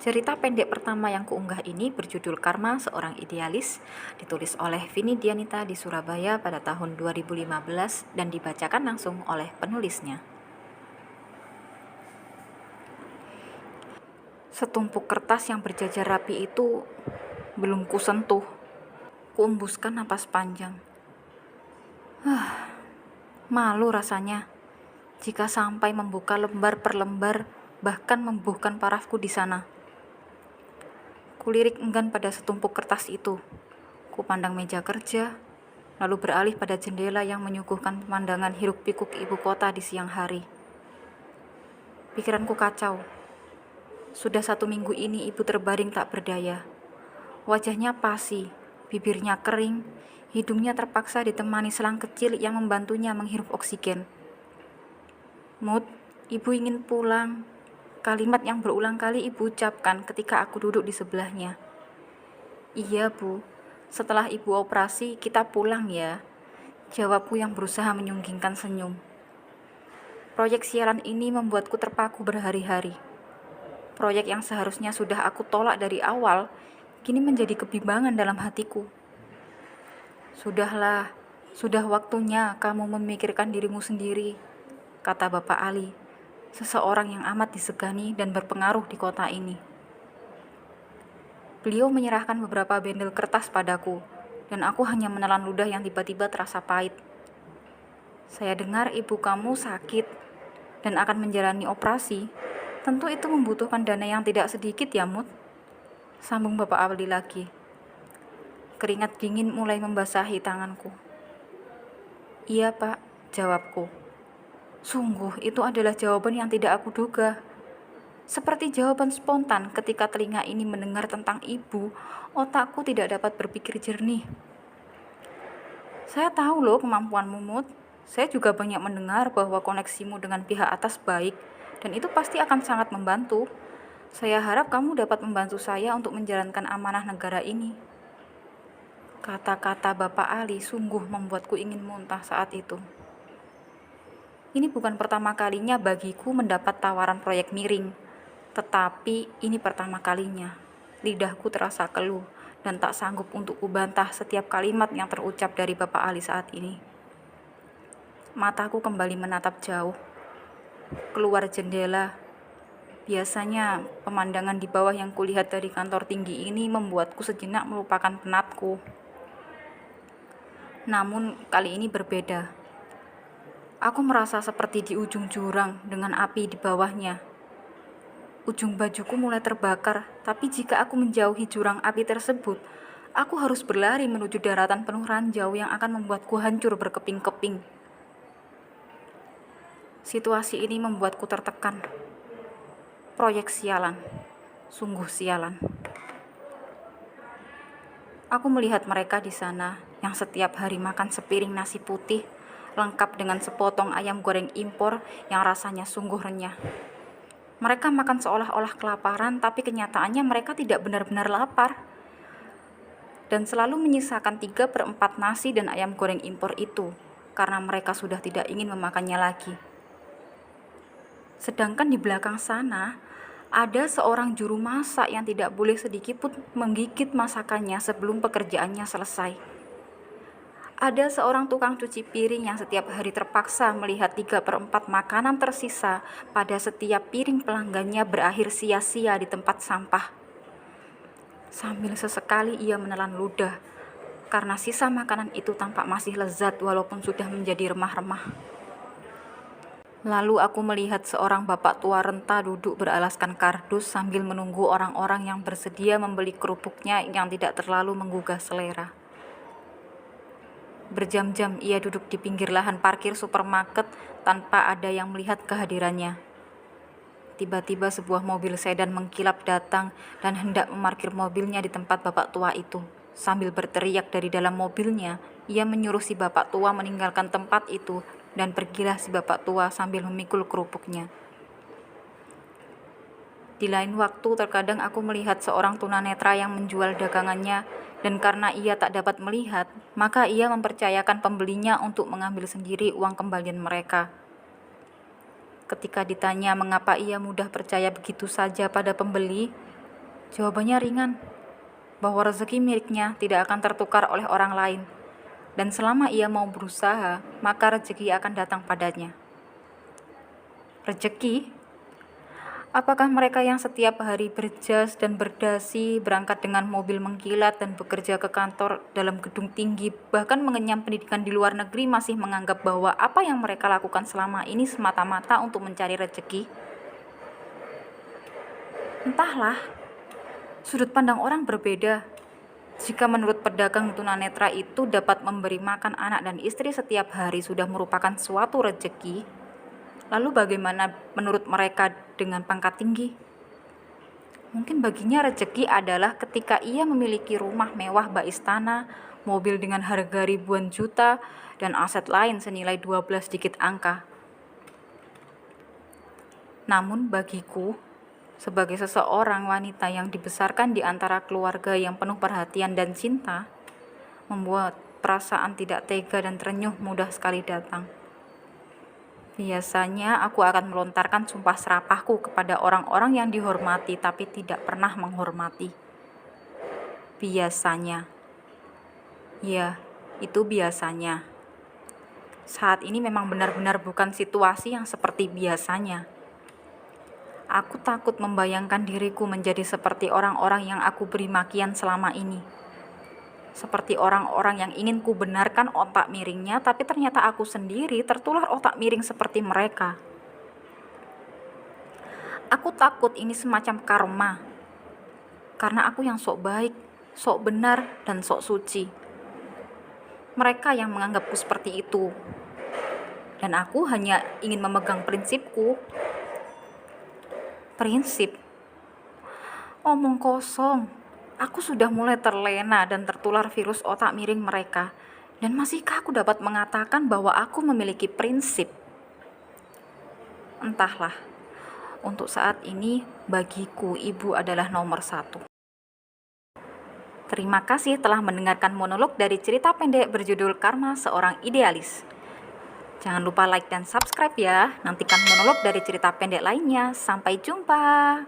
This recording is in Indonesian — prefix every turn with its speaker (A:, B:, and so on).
A: Cerita pendek pertama yang kuunggah ini berjudul Karma Seorang Idealis, ditulis oleh Vini Dianita di Surabaya pada tahun 2015 dan dibacakan langsung oleh penulisnya. Setumpuk kertas yang berjajar rapi itu belum kusentuh. Kuembuskan napas panjang. Malu rasanya jika sampai membuka lembar per lembar, bahkan membubuhkan parafku di sana. Kulirik enggan pada setumpuk kertas itu. Kupandang meja kerja, lalu beralih pada jendela yang menyuguhkan pemandangan hiruk-pikuk ibu kota di siang hari. Pikiranku kacau. Sudah 1 minggu ini ibu terbaring tak berdaya. Wajahnya pasi, bibirnya kering, hidungnya terpaksa ditemani selang kecil yang membantunya menghirup oksigen. "Mut, ibu ingin pulang." Kalimat yang berulang kali ibu ucapkan ketika aku duduk di sebelahnya. "Iya, Bu. Setelah ibu operasi, kita pulang ya." Jawabku yang berusaha menyunggingkan senyum. Proyek siaran ini membuatku terpaku berhari-hari. Proyek yang seharusnya sudah aku tolak dari awal, kini menjadi kebimbangan dalam hatiku. "Sudahlah, sudah waktunya kamu memikirkan dirimu sendiri," kata Bapak Ali, seseorang yang amat disegani dan berpengaruh di kota ini. Beliau menyerahkan beberapa bendel kertas padaku, dan aku hanya menelan ludah yang tiba-tiba terasa pahit. "Saya dengar ibu kamu sakit dan akan menjalani operasi. Tentu itu membutuhkan dana yang tidak sedikit ya, Mut?" Sambung Bapak Ali lagi. Keringat dingin mulai membasahi tanganku. "Iya, Pak," jawabku. Sungguh, itu adalah jawaban yang tidak aku duga. Seperti jawaban spontan ketika telinga ini mendengar tentang ibu, otakku tidak dapat berpikir jernih. "Saya tahu loh kemampuanmu, Mut. Saya juga banyak mendengar bahwa koneksimu dengan pihak atas baik, dan itu pasti akan sangat membantu. Saya harap kamu dapat membantu saya untuk menjalankan amanah negara ini." Kata-kata Bapak Ali sungguh membuatku ingin muntah saat itu. Ini bukan pertama kalinya bagiku mendapat tawaran proyek miring, tetapi ini pertama kalinya. Lidahku terasa keluh dan tak sanggup untuk kubantah setiap kalimat yang terucap dari Bapak Ali saat ini. Mataku kembali menatap jauh, keluar jendela. Biasanya pemandangan di bawah yang kulihat dari kantor tinggi ini membuatku sejenak melupakan penatku. Namun kali ini berbeda. Aku merasa seperti di ujung jurang dengan api di bawahnya. Ujung bajuku mulai terbakar, tapi jika aku menjauhi jurang api tersebut, aku harus berlari menuju daratan penuh ranjau yang akan membuatku hancur berkeping-keping. Situasi ini membuatku tertekan. Proyek sialan, sungguh sialan. Aku melihat mereka di sana yang setiap hari makan sepiring nasi putih, lengkap dengan sepotong ayam goreng impor yang rasanya sungguh renyah. Mereka makan seolah-olah kelaparan, tapi kenyataannya mereka tidak benar-benar lapar. Dan selalu menyisakan 3/4 nasi dan ayam goreng impor itu, karena mereka sudah tidak ingin memakannya lagi. Sedangkan di belakang sana, ada seorang juru masak yang tidak boleh sedikitpun menggigit masakannya sebelum pekerjaannya selesai. Ada seorang tukang cuci piring yang setiap hari terpaksa melihat 3/4 makanan tersisa pada setiap piring pelanggannya berakhir sia-sia di tempat sampah. Sambil sesekali ia menelan ludah, karena sisa makanan itu tampak masih lezat walaupun sudah menjadi remah-remah. Lalu aku melihat seorang bapak tua renta duduk beralaskan kardus sambil menunggu orang-orang yang bersedia membeli kerupuknya yang tidak terlalu menggugah selera. Berjam-jam ia duduk di pinggir lahan parkir supermarket tanpa ada yang melihat kehadirannya. Tiba-tiba sebuah mobil sedan mengkilap datang dan hendak memarkir mobilnya di tempat bapak tua itu. Sambil berteriak dari dalam mobilnya, ia menyuruh si bapak tua meninggalkan tempat itu dan pergilah si bapak tua sambil memikul kerupuknya. Di lain waktu terkadang aku melihat seorang tunanetra yang menjual dagangannya, dan karena ia tak dapat melihat, maka ia mempercayakan pembelinya untuk mengambil sendiri uang kembalian mereka. Ketika ditanya mengapa ia mudah percaya begitu saja pada pembeli, Jawabannya ringan, bahwa rezeki miliknya tidak akan tertukar oleh orang lain, dan selama ia mau berusaha, maka rezeki akan datang padanya. Rezeki? Apakah mereka yang setiap hari berjas dan berdasi, berangkat dengan mobil mengkilat dan bekerja ke kantor dalam gedung tinggi, bahkan mengenyam pendidikan di luar negeri masih menganggap bahwa apa yang mereka lakukan selama ini semata-mata untuk mencari rezeki? Entahlah, sudut pandang orang berbeda. Jika menurut pedagang tunanetra itu dapat memberi makan anak dan istri setiap hari sudah merupakan suatu rezeki, lalu bagaimana menurut mereka dengan pangkat tinggi? Mungkin baginya rezeki adalah ketika ia memiliki rumah mewah bak istana, mobil dengan harga ribuan juta, dan aset lain senilai 12 digit angka. Namun bagiku, sebagai seseorang wanita yang dibesarkan di antara keluarga yang penuh perhatian dan cinta, membuat perasaan tidak tega dan terenyuh mudah sekali datang. Biasanya aku akan melontarkan sumpah serapahku kepada orang-orang yang dihormati tapi tidak pernah menghormati. Biasanya. Ya, itu biasanya. Saat ini memang benar-benar bukan situasi yang seperti biasanya. Aku takut membayangkan diriku menjadi seperti orang-orang yang aku beri makian selama ini. Seperti orang-orang yang ingin ku benarkan otak miringnya, tapi ternyata aku sendiri tertular otak miring seperti mereka. Aku takut ini semacam karma, karena aku yang sok baik, sok benar, dan sok suci. Mereka yang menganggapku seperti itu, dan aku hanya ingin memegang prinsipku. Prinsip? Omong kosong. Aku sudah mulai terlena dan tertular virus otak miring mereka. Dan masihkah aku dapat mengatakan bahwa aku memiliki prinsip? Entahlah. Untuk saat ini, bagiku ibu adalah nomor 1. Terima kasih telah mendengarkan monolog dari cerita pendek berjudul Karma Seorang Idealis. Jangan lupa like dan subscribe ya. Nantikan monolog dari cerita pendek lainnya. Sampai jumpa.